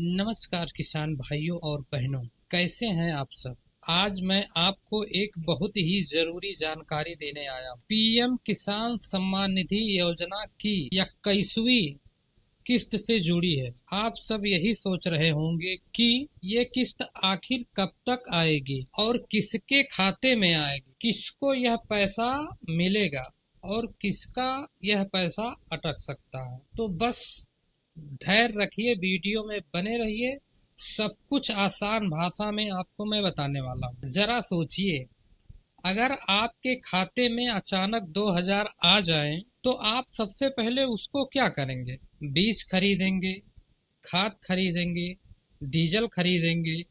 नमस्कार किसान भाइयों और बहनों, कैसे हैं आप सब। आज मैं आपको एक बहुत ही जरूरी जानकारी देने आया। पीएम किसान सम्मान निधि योजना की 21वीं किस्त से जुड़ी है। आप सब यही सोच रहे होंगे कि ये किस्त आखिर कब तक आएगी और किसके खाते में आएगी, किसको यह पैसा मिलेगा और किसका यह पैसा अटक सकता है। तो बस धैर्य रखिए, वीडियो में बने रहिए। सब कुछ आसान भाषा में आपको मैं बताने वाला हूँ। जरा सोचिए, अगर आपके खाते में अचानक 2000 आ जाए तो आप सबसे पहले उसको क्या करेंगे? बीज खरीदेंगे, खाद खरीदेंगे, डीजल खरीदेंगे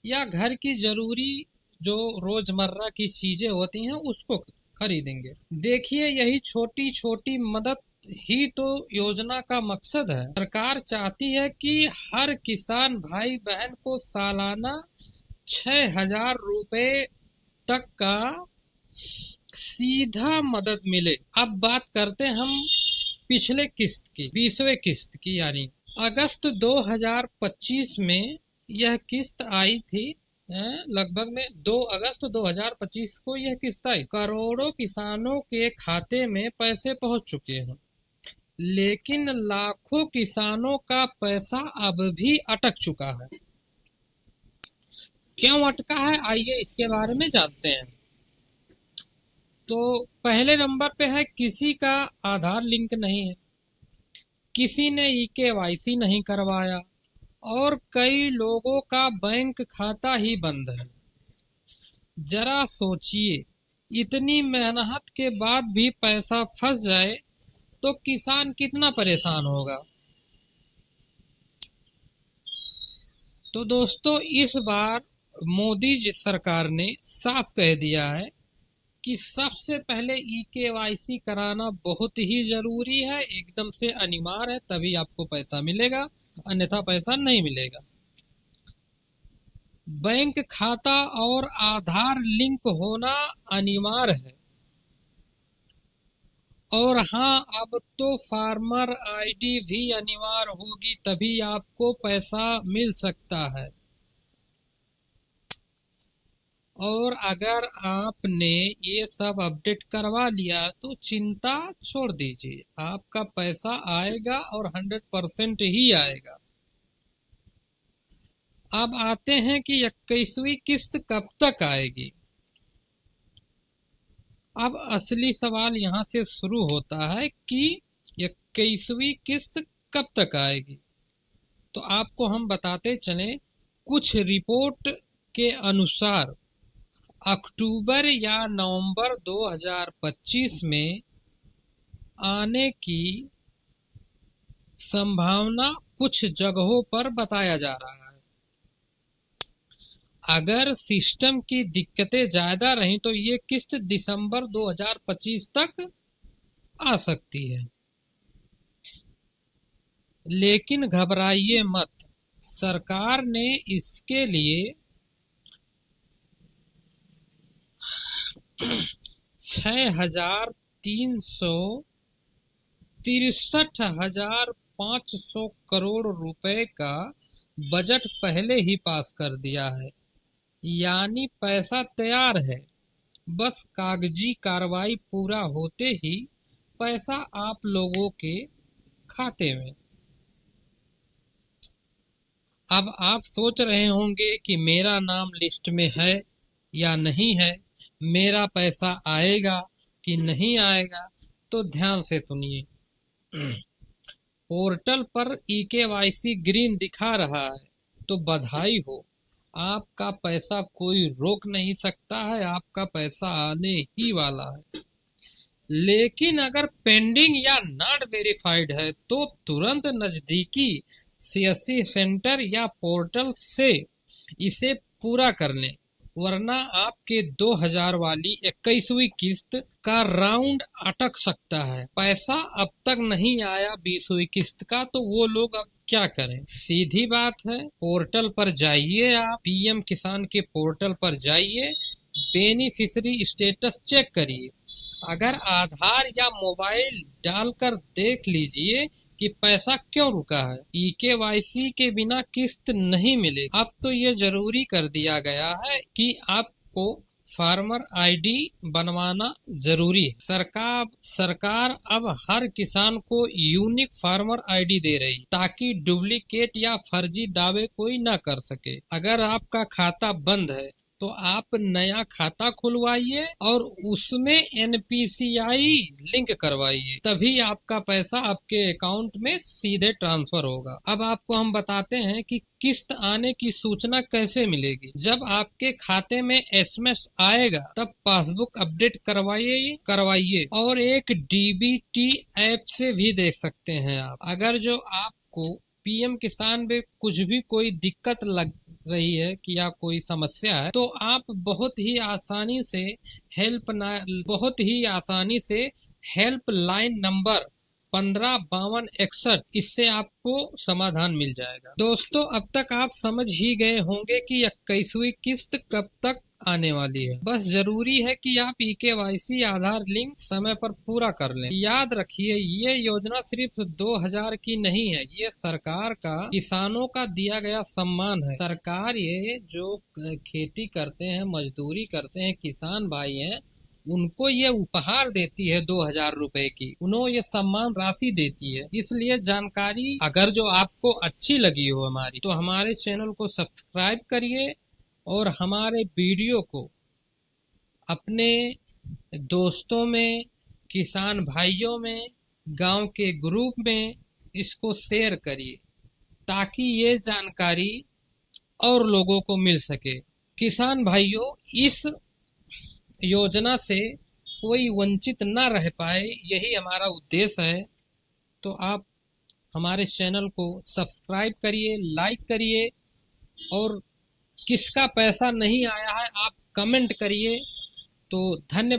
या घर की जरूरी जो रोजमर्रा की चीजें होती हैं उसको खरीदेंगे। देखिए, यही छोटी छोटी मदद ही तो योजना का मकसद है। सरकार चाहती है कि हर किसान भाई बहन को सालाना 6,000 रुपए तक का सीधा मदद मिले। अब बात करते हैं हम पिछले किस्त की, 20वें किस्त की, यानी अगस्त 2025 में यह किस्त आई थी। लगभग में 2 अगस्त 2025 को यह किस्त आई। करोड़ों किसानों के खाते में पैसे पहुंच चुके हैं, लेकिन लाखों किसानों का पैसा अब भी अटक चुका है। क्यों अटका है, आइए इसके बारे में जानते हैं। तो पहले नंबर पे है, किसी का आधार लिंक नहीं है, किसी ने ई-केवाईसी नहीं करवाया और कई लोगों का बैंक खाता ही बंद है। जरा सोचिए, इतनी मेहनत के बाद भी पैसा फंस जाए तो किसान कितना परेशान होगा। तो दोस्तों, इस बार मोदी जी सरकार ने साफ कह दिया है कि सबसे पहले ई-केवाईसी कराना बहुत ही जरूरी है, एकदम से अनिवार्य है, तभी आपको पैसा मिलेगा, अन्यथा पैसा नहीं मिलेगा। बैंक खाता और आधार लिंक होना अनिवार्य है। और हाँ, अब तो फार्मर आईडी भी अनिवार्य होगी, तभी आपको पैसा मिल सकता है। और अगर आपने ये सब अपडेट करवा लिया तो चिंता छोड़ दीजिए, आपका पैसा आएगा और 100% ही आएगा। अब आते हैं कि 21वीं किस्त कब तक आएगी। अब असली सवाल यहाँ से शुरू होता है कि 21वीं किस्त कब तक आएगी। तो आपको हम बताते चले, कुछ रिपोर्ट के अनुसार अक्टूबर या नवंबर 2025 में आने की संभावना कुछ जगहों पर बताया जा रहा है। अगर सिस्टम की दिक्कतें ज्यादा रहीं तो ये किस्त दिसंबर 2025 तक आ सकती है। लेकिन घबराइए मत, सरकार ने इसके लिए 6,363,500 करोड़ रुपए का बजट पहले ही पास कर दिया है, यानी पैसा तैयार है। बस कागजी कार्रवाई पूरा होते ही पैसा आप लोगों के खाते में। अब आप सोच रहे होंगे कि मेरा नाम लिस्ट में है या नहीं है, मेरा पैसा आएगा कि नहीं आएगा। तो ध्यान से सुनिए, पोर्टल पर ई-केवाईसी ग्रीन दिखा रहा है तो बधाई हो, आपका पैसा कोई रोक नहीं सकता है, आपका पैसा आने ही वाला है। लेकिन अगर पेंडिंग या नॉट वेरीफाइड है तो तुरंत नजदीकी सीएससी सेंटर या पोर्टल से इसे पूरा कर लें, वरना आपके 2000 वाली 21वीं किस्त का राउंड अटक सकता है। पैसा अब तक नहीं आया 20वीं किस्त का, तो वो लोग अब क्या करें। सीधी बात है, पोर्टल पर जाइए, आप पीएम किसान के पोर्टल पर जाइए, बेनिफिशियरी स्टेटस चेक करिए। अगर आधार या मोबाइल डालकर देख लीजिए कि पैसा क्यों रुका है। EKYC के बिना किस्त नहीं मिलेगी। अब तो ये जरूरी कर दिया गया है कि आपको फार्मर आईडी बनवाना जरूरी है। सरकार अब हर किसान को यूनिक फार्मर आईडी दे रही है ताकि डुप्लीकेट या फर्जी दावे कोई न कर सके। अगर आपका खाता बंद है तो आप नया खाता खुलवाइए और उसमें NPCI लिंक करवाइए, तभी आपका पैसा आपके अकाउंट में सीधे ट्रांसफर होगा। अब आपको हम बताते हैं कि किस्त आने की सूचना कैसे मिलेगी। जब आपके खाते में SMS आएगा तब पासबुक अपडेट करवाइए और एक DBT ऐप से भी देख सकते हैं आप। अगर जो आपको PM किसान में कुछ भी कोई दिक्कत लग रही है कि या कोई समस्या है तो आप बहुत ही आसानी से हेल्पलाइन नंबर 155261 इससे आपको समाधान मिल जाएगा। दोस्तों, अब तक आप समझ ही गए होंगे कि 21वीं किस्त कब तक आने वाली है। बस जरूरी है कि आप EKYC आधार लिंक समय पर पूरा कर लें। याद रखिए, ये योजना सिर्फ 2000 की नहीं है, ये सरकार का किसानों का दिया गया सम्मान है। सरकार ये जो खेती करते हैं, मजदूरी करते हैं किसान भाई हैं, उनको ये उपहार देती है 2000 रुपए की, उन्हों ये सम्मान राशि देती है। इसलिए जानकारी अगर जो आपको अच्छी लगी हो हमारी, तो हमारे चैनल को सब्सक्राइब करिए और हमारे वीडियो को अपने दोस्तों में, किसान भाइयों में, गांव के ग्रुप में इसको शेयर करिए ताकि ये जानकारी और लोगों को मिल सके। किसान भाइयों, इस योजना से कोई वंचित ना रह पाए, यही हमारा उद्देश्य है। तो आप हमारे चैनल को सब्सक्राइब करिए, लाइक करिए और किसका पैसा नहीं आया है आप कमेंट करिए। तो धन्यवाद।